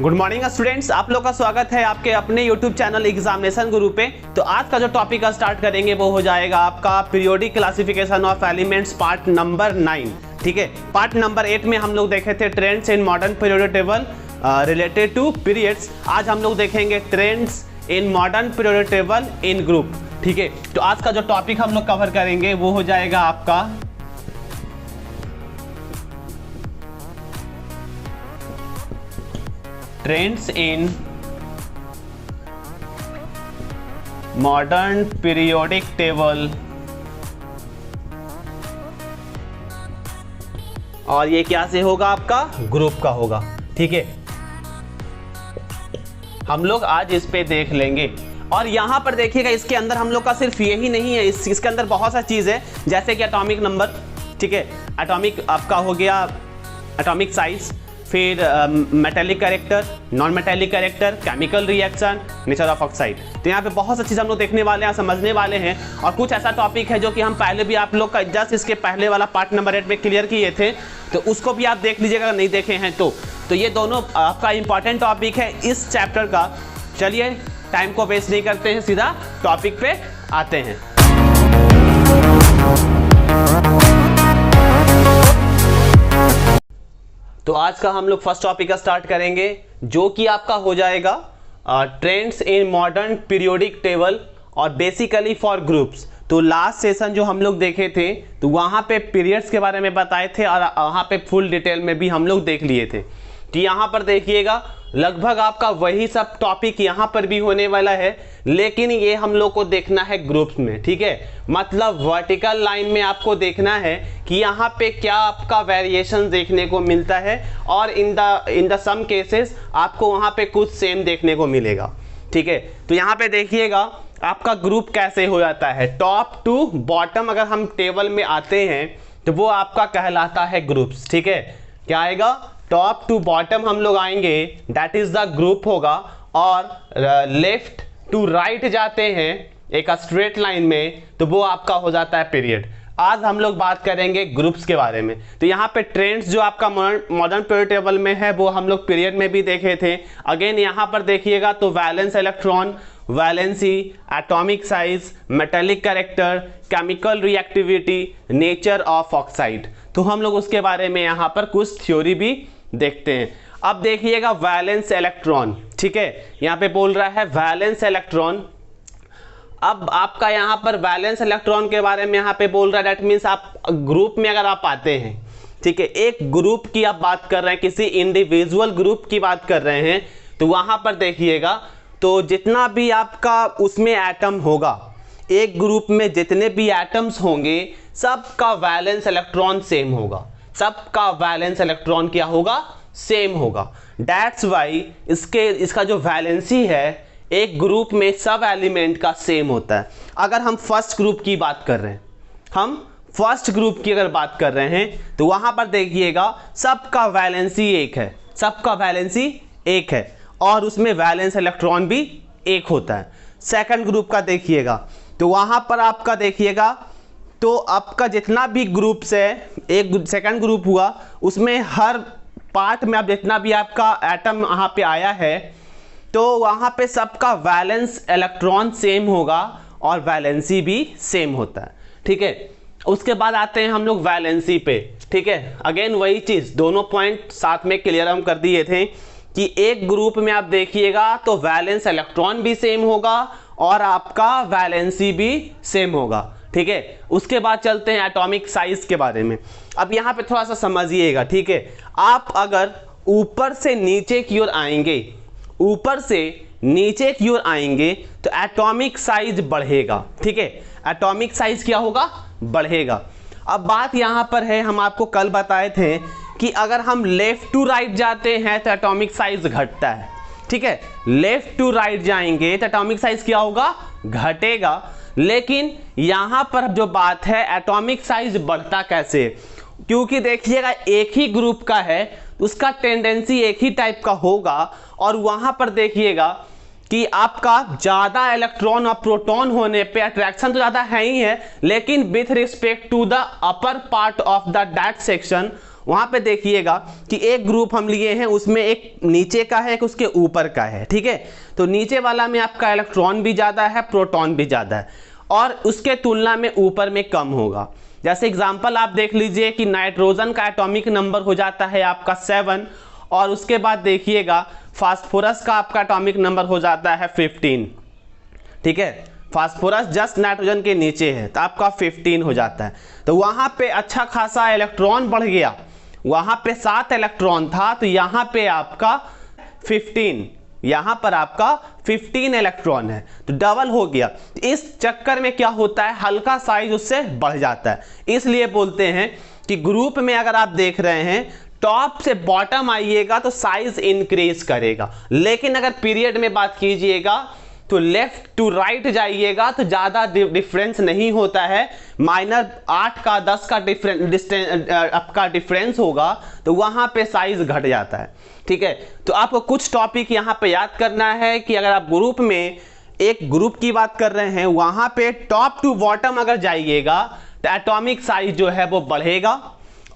Good morning students, आप लोग का स्वागत है आपके अपने यूट्यूब चैनल एग्जामिनेशन गुरु पे। तो आज का जो टॉपिक स्टार्ट करेंगे वो हो जाएगा आपका periodic classification of elements part number 9। ठीक है, पार्ट नंबर 8 में हम लोग देखे थे trends in modern periodic table related to periods. आज हम लोग देखेंगे trends in modern periodic table in group. ठीक है, तो आज का जो टॉपिक हम लोग कवर करेंगे वो हो जाएगा आपका trends in modern periodic table, और ये क्या से होगा? आपका ग्रुप का होगा। ठीक है, हम लोग आज इस पे देख लेंगे। और यहां पर देखिएगा, इसके अंदर हम लोग का सिर्फ यही नहीं है, इसके अंदर बहुत सा चीज है, जैसे कि एटॉमिक नंबर। ठीक है, एटॉमिक आपका हो गया एटॉमिक साइज, फिर metallic character, non metallic character, chemical reaction, nature of oxide. तो यहाँ पे बहुत सी चीज़ हम लोग देखने वाले हैं, समझने वाले हैं। और कुछ ऐसा टॉपिक है जो कि हम पहले भी आप लोग का जस्ट इसके पहले वाला पार्ट नंबर 8 में क्लियर किए थे, तो उसको भी आप देख लीजिएगा अगर नहीं देखे हैं तो ये दोनों आपका इंपॉर्टेंट टॉपिक है इस चैप्टर का। चलिए टाइम को वेस्ट नहीं करते हैं, सीधा टॉपिक पे आते हैं। तो आज का हम लोग फर्स्ट टॉपिक का स्टार्ट करेंगे, जो कि आपका हो जाएगा trends in modern periodic table और बेसिकली फॉर ग्रुप्स। तो लास्ट सेशन जो हम लोग देखे थे तो वहाँ पे पीरियड्स के बारे में बताए थे और वहाँ पे फुल डिटेल में भी हम लोग देख लिए थे। तो यहाँ पर देखिएगा लगभग आपका वही सब टॉपिक यहाँ पर भी होने वाला है, लेकिन ये हम लोग को देखना है ग्रुप्स में। ठीक है, मतलब वर्टिकल लाइन में आपको देखना है कि यहाँ पे क्या आपका वेरिएशन देखने को मिलता है, और इन द सम केसेस आपको वहाँ पे कुछ सेम देखने को मिलेगा। ठीक है, तो यहाँ पे देखिएगा आपका ग्रुप कैसे हो जाता है, टॉप टू बॉटम अगर हम टेबल में आते हैं तो वो आपका कहलाता है ग्रुप्स। ठीक है, क्या आएगा? टॉप टू बॉटम हम लोग आएंगे, दैट इज द ग्रुप होगा। और लेफ्ट टू राइट जाते हैं एक स्ट्रेट लाइन में, तो वो आपका हो जाता है पीरियड। आज हम लोग बात करेंगे ग्रुप्स के बारे में। तो यहाँ पे ट्रेंड्स जो आपका मॉडर्न पीरियड टेबल में है वो हम लोग पीरियड में भी देखे थे। अगेन यहाँ पर देखिएगा तो valence electron, valency, atomic size, metallic character, chemical reactivity, nature of oxide. तो हम लोग उसके बारे में यहाँ पर कुछ थ्योरी भी देखते हैं। अब देखिएगा वैलेंस इलेक्ट्रॉन। ठीक है, यहाँ पे बोल रहा है वैलेंस इलेक्ट्रॉन। अब आपका यहाँ पर वैलेंस इलेक्ट्रॉन के बारे में यहाँ पे बोल रहा है, दैट मीन्स आप ग्रुप में अगर आप आते हैं, ठीक है, एक ग्रुप की आप बात कर रहे हैं, किसी इंडिविजुअल ग्रुप की बात कर रहे हैं, तो वहां पर देखिएगा तो जितना भी आपका उसमें एटम होगा, एक ग्रुप में जितने भी एटम्स होंगे सबका वैलेंस इलेक्ट्रॉन सेम होगा। सबका वैलेंस इलेक्ट्रॉन क्या होगा? सेम होगा। दैट्स वाई इसका जो वैलेंसी है एक ग्रुप में सब एलिमेंट का सेम होता है। अगर हम फर्स्ट ग्रुप की बात कर रहे हैं, अगर बात कर रहे हैं तो वहां पर देखिएगा सबका वैलेंसी एक है, सबका वैलेंसी एक है, और उसमें वैलेंस इलेक्ट्रॉन भी एक होता है। सेकंड ग्रुप का देखिएगा तो वहां पर आपका देखिएगा तो आपका जितना भी ग्रुप्स है, एक सेकंड ग्रुप हुआ, उसमें हर पार्ट में आप जितना भी आपका एटम वहां पे आया है तो वहां पे सबका वैलेंस इलेक्ट्रॉन सेम होगा और वैलेंसी भी सेम होता है। ठीक है, उसके बाद आते हैं हम लोग वैलेंसी पे। ठीक है, अगेन वही चीज, दोनों पॉइंट साथ में क्लियर हम कर दिए थे कि एक ग्रुप में आप देखिएगा तो वैलेंस इलेक्ट्रॉन भी सेम होगा और आपका वैलेंसी भी सेम होगा। ठीक है, उसके बाद चलते हैं एटॉमिक साइज के बारे में। अब यहाँ पे थोड़ा सा समझिएगा। ठीक है, आप अगर ऊपर से नीचे की ओर आएंगे, ऊपर से नीचे की ओर आएंगे तो एटॉमिक साइज बढ़ेगा। ठीक है, एटॉमिक साइज क्या होगा? बढ़ेगा। अब बात यहाँ पर है, हम आपको कल बताए थे कि अगर हम लेफ्ट टू राइट जाते हैं तो एटॉमिक साइज घटता है। ठीक है, लेफ्ट टू राइट जाएंगे तो एटॉमिक साइज क्या होगा? घटेगा। लेकिन यहां पर जो बात है एटॉमिक साइज बढ़ता कैसे? क्योंकि देखिएगा एक ही ग्रुप का है, उसका टेंडेंसी एक ही टाइप का होगा, और वहां पर देखिएगा कि आपका ज्यादा इलेक्ट्रॉन और प्रोटॉन होने पे अट्रैक्शन तो ज्यादा है ही है, लेकिन with respect to the upper part of the that section वहां पे देखिएगा कि एक ग्रुप हम लिए हैं, उसमें एक नीचे का है, एक उसके ऊपर का है, ठीक है। तो नीचे वाला में आपका इलेक्ट्रॉन भी ज़्यादा है, प्रोटॉन भी ज़्यादा है, और उसके तुलना में ऊपर में कम होगा। जैसे एग्जाम्पल आप देख लीजिए कि नाइट्रोजन का एटॉमिक नंबर हो जाता है आपका 7, और उसके बाद देखिएगा फास्फोरस का आपका एटॉमिक नंबर हो जाता है 15, ठीक है। फास्फोरस जस्ट नाइट्रोजन के नीचे है तो आपका 15 हो जाता है। तो वहां पे अच्छा खासा इलेक्ट्रॉन बढ़ गया, वहां पे 7 इलेक्ट्रॉन था तो यहाँ पे आपका 15, यहाँ पर आपका 15 इलेक्ट्रॉन है, तो डबल हो गया। इस चक्कर में क्या होता है, हल्का साइज उससे बढ़ जाता है। इसलिए बोलते हैं कि ग्रुप में अगर आप देख रहे हैं टॉप से बॉटम आइएगा तो साइज इंक्रीज करेगा, लेकिन अगर पीरियड में बात कीजिएगा तो लेफ्ट टू राइट जाइएगा तो ज्यादा डिफरेंस नहीं होता है, माइनर 8 का 10 का आपका डिफरेंस होगा, तो वहां पे साइज घट जाता है, ठीक है। तो आपको कुछ टॉपिक यहाँ पे याद करना है कि अगर आप ग्रुप में एक ग्रुप की बात कर रहे हैं, वहां पे टॉप टू बॉटम अगर जाइएगा तो एटॉमिक साइज जो है वो बढ़ेगा,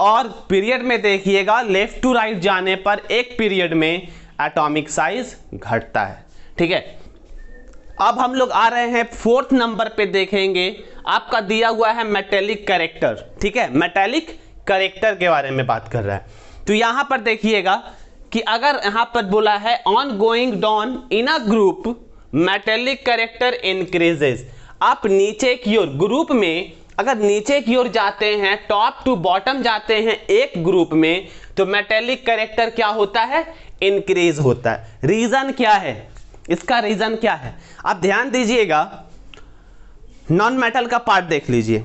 और पीरियड में देखिएगा लेफ्ट टू राइट जाने पर एक पीरियड में एटॉमिक साइज घटता है, ठीक है। अब हम लोग आ रहे हैं 4th नंबर पे, देखेंगे आपका दिया हुआ है मेटेलिक कैरेक्टर, ठीक है। मेटेलिक कैरेक्टर के बारे में बात कर रहा है। तो यहां पर देखिएगा कि अगर यहां पर बोला है on going down in a group metallic character increases, आप नीचे की ओर ग्रुप में अगर नीचे की ओर जाते हैं, टॉप टू बॉटम जाते हैं एक ग्रुप में, तो मेटेलिक कैरेक्टर क्या होता है, इंक्रीज होता है। रीजन क्या है, इसका रीजन क्या है, आप ध्यान दीजिएगा। नॉन मेटल का पार्ट देख लीजिए।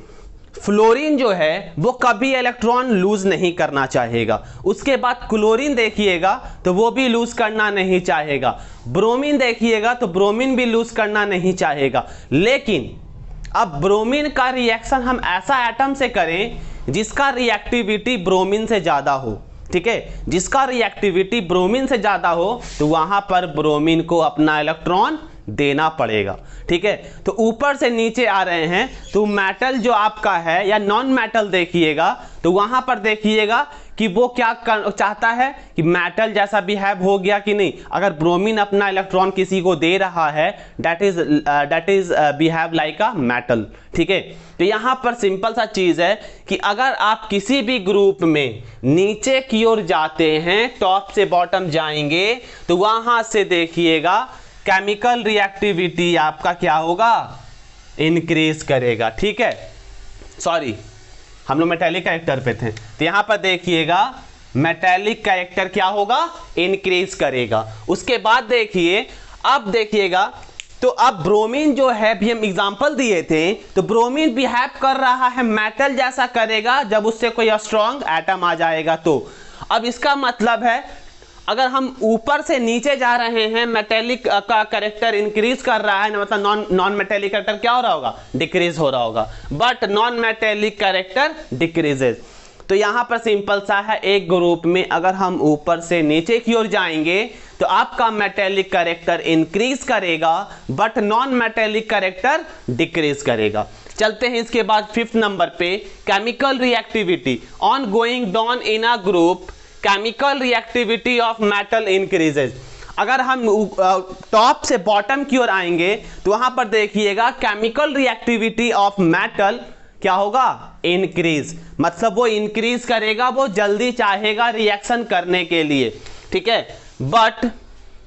फ्लोरीन जो है वो कभी इलेक्ट्रॉन लूज नहीं करना चाहेगा, उसके बाद क्लोरीन देखिएगा तो वो भी लूज करना नहीं चाहेगा, ब्रोमीन देखिएगा तो ब्रोमीन भी लूज करना नहीं चाहेगा। लेकिन अब ब्रोमीन का रिएक्शन हम ऐसा एटम से करें जिसका रिएक्टिविटी ब्रोमीन से ज्यादा हो, ठीक है, जिसका रिएक्टिविटी ब्रोमीन से ज्यादा हो, तो वहां पर ब्रोमीन को अपना इलेक्ट्रॉन देना पड़ेगा, ठीक है। तो ऊपर से नीचे आ रहे हैं तो मेटल जो आपका है या नॉन मेटल देखिएगा तो वहां पर देखिएगा कि वो क्या चाहता है कि मेटल जैसा बिहेव हो गया कि नहीं। अगर ब्रोमीन अपना इलेक्ट्रॉन किसी को दे रहा है, that is behave like a metal, ठीक है। तो यहां पर सिंपल सा चीज है कि अगर आप किसी भी ग्रुप में नीचे की ओर जाते हैं, टॉप से बॉटम जाएंगे, तो वहां से देखिएगा केमिकल रिएक्टिविटी आपका क्या होगा, इंक्रीज करेगा, ठीक है। सॉरी, हम लोग मेटेलिक कैरेक्टर पे थे, तो यहां पर देखिएगा मेटेलिक कैरेक्टर क्या होगा, इंक्रीज करेगा। उसके बाद देखिए, अब देखिएगा तो अब ब्रोमीन जो है भी हम एग्जांपल दिए थे, तो ब्रोमीन बिहेव कर रहा है मेटल जैसा करेगा जब उससे कोई स्ट्रॉन्ग एटम आ जाएगा। तो अब इसका मतलब है अगर हम ऊपर से नीचे जा रहे हैं, मेटेलिक का कैरेक्टर इंक्रीज कर रहा है, मतलब नॉन मेटेलिक कैरेक्टर क्या हो रहा होगा, डिक्रीज हो रहा होगा, but non metallic character decreases. तो यहां पर सिंपल सा है, एक ग्रुप में अगर हम ऊपर से नीचे की ओर जाएंगे तो आपका मेटेलिक कैरेक्टर इंक्रीज करेगा, but non metallic character decrease करेगा। चलते हैं इसके बाद 5th नंबर पे, chemical reactivity on going down in a group chemical reactivity of metal increases. अगर हम टॉप से बॉटम की ओर आएंगे तो वहां पर देखिएगा केमिकल रिएक्टिविटी ऑफ मेटल क्या होगा, इंक्रीज, मतलब वो इंक्रीज करेगा, वो जल्दी चाहेगा रिएक्शन करने के लिए, ठीक है। But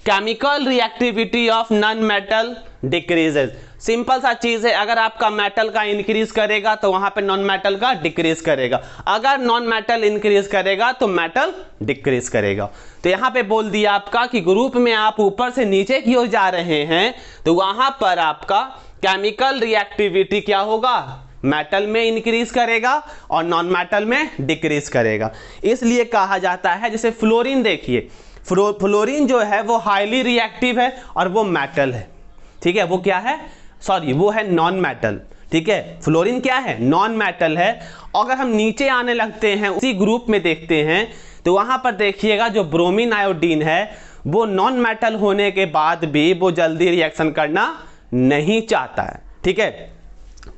chemical reactivity of non metal decreases. Simple सा चीज है, अगर आपका मेटल का इंक्रीज करेगा तो वहां पे नॉन मेटल का डिक्रीज करेगा, अगर नॉन मेटल इंक्रीज करेगा तो मेटल डिक्रीज करेगा। तो यहां पे बोल दिया आपका कि ग्रुप में आप ऊपर से नीचे की ओर जा रहे हैं तो वहां पर आपका केमिकल रिएक्टिविटी क्या होगा, मेटल में इंक्रीज करेगा और नॉन मेटल में डिक्रीज करेगा। इसलिए कहा जाता है, जैसे फ्लोरीन देखिए, फ्लोरीन जो है वो हाईली रिएक्टिव है और वो मेटल है, ठीक है। वो क्या है, सॉरी, वो है नॉन मेटल, ठीक है। फ्लोरीन क्या है, नॉन मेटल है। अगर हम नीचे आने लगते हैं, उसी ग्रुप में देखते हैं, तो वहां पर देखिएगा जो ब्रोमीन आयोडीन है वो नॉन मेटल होने के बाद भी वो जल्दी रिएक्शन करना नहीं चाहता है, ठीक है।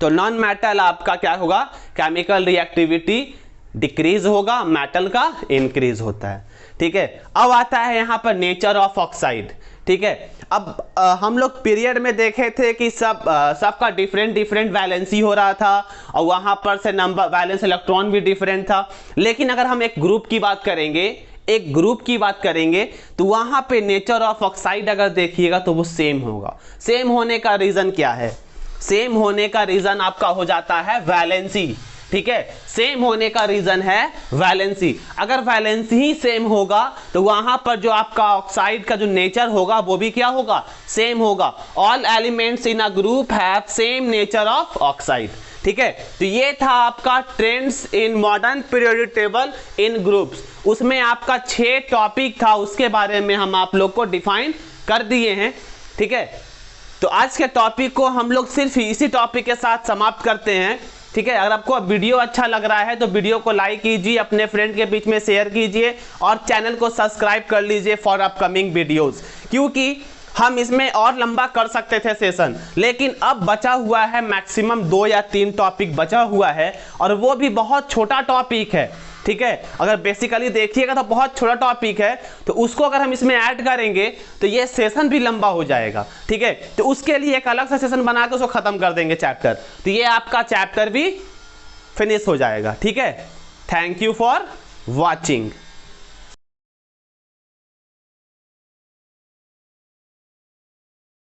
तो नॉन मेटल आपका क्या होगा, केमिकल रिएक्टिविटी डिक्रीज होगा, मेटल का इंक्रीज होता है। ठीक है, अब आता है यहाँ पर नेचर ऑफ ऑक्साइड। ठीक है, अब हम लोग पीरियड में देखे थे कि सबका डिफरेंट वैलेंसी हो रहा था और वहां पर से नंबर वैलेंस इलेक्ट्रॉन भी डिफरेंट था। लेकिन अगर हम एक ग्रुप की बात करेंगे तो वहां पे नेचर ऑफ ऑक्साइड अगर देखिएगा तो वो सेम होगा। सेम होने का रीजन क्या है? सेम होने का रीजन आपका हो जाता है वैलेंसी। ठीक है, सेम होने का रीजन है वैलेंसी। अगर वैलेंसी ही सेम होगा तो वहां पर जो आपका ऑक्साइड का जो नेचर होगा वो भी क्या होगा? सेम होगा। All elements in a group have same nature of oxide. ठीक है, तो ये था आपका trends in modern periodic table in groups. उसमें आपका 6 टॉपिक था, उसके बारे में हम आप लोग को डिफाइन कर दिए हैं। ठीक है, तो आज के टॉपिक को हम लोग सिर्फ इसी टॉपिक के साथ समाप्त करते हैं। ठीक है, अगर आपको वीडियो अच्छा लग रहा है तो वीडियो को लाइक कीजिए, अपने फ्रेंड के बीच में शेयर कीजिए और चैनल को सब्सक्राइब कर लीजिए फॉर अपकमिंग वीडियोस, क्योंकि हम इसमें और लंबा कर सकते थे सेशन, लेकिन अब बचा हुआ है मैक्सिमम 2 या 3 टॉपिक बचा हुआ है और वो भी बहुत छोटा टॉपिक है। ठीक है, अगर बेसिकली देखिएगा तो बहुत छोटा टॉपिक है, तो उसको अगर हम इसमें ऐड करेंगे तो ये सेशन भी लंबा हो जाएगा। ठीक है, तो उसके लिए एक अलग सा सेशन बना के उसको खत्म कर देंगे चैप्टर, तो ये आपका चैप्टर भी फिनिश हो जाएगा। ठीक है, थैंक यू फॉर वॉचिंग।